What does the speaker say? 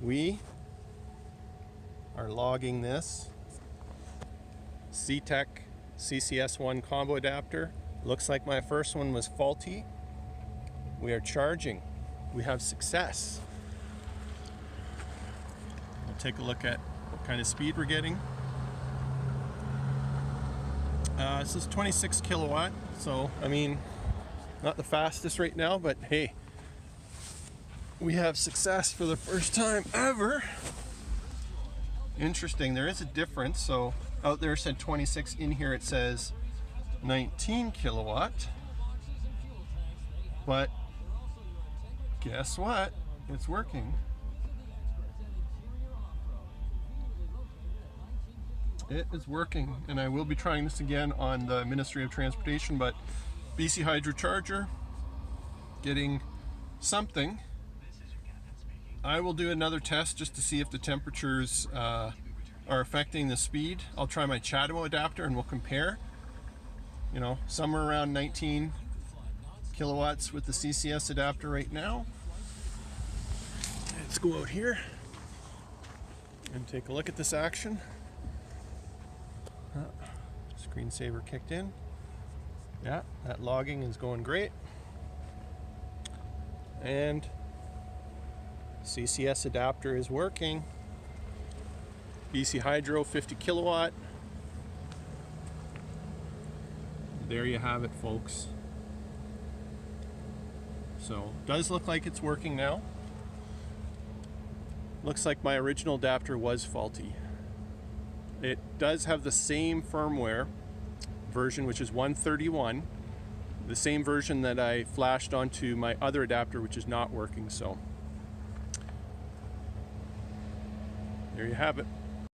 We are logging this Setec CCS1 combo adapter. Looks like my first one was faulty. We are charging. We have success. We'll take a look at what kind of speed we're getting. This is 26 kilowatt, so I mean, not the fastest right now, but hey, we have success for the first time ever. Interesting, there is a difference. So out there it said 26, in here it says 19 kilowatt. But guess what? It's working. It is working, and I will be trying this again on the Ministry of Transportation, but BC Hydro Charger getting something. I will do another test just to see if the temperatures are affecting the speed. I'll try my CHAdeMO adapter and we'll compare. You know, somewhere around 19 kilowatts with the CCS adapter right now. Let's go out here and take a look at this action. Screensaver kicked in. Yeah, that logging is going great. And CCS adapter is working. BC Hydro 50 kilowatt. There you have it, folks. So, does look like it's working now. Looks like my original adapter was faulty. It does have the same firmware version, which is 131, the same version that I flashed onto my other adapter, which is not working. So there you have it.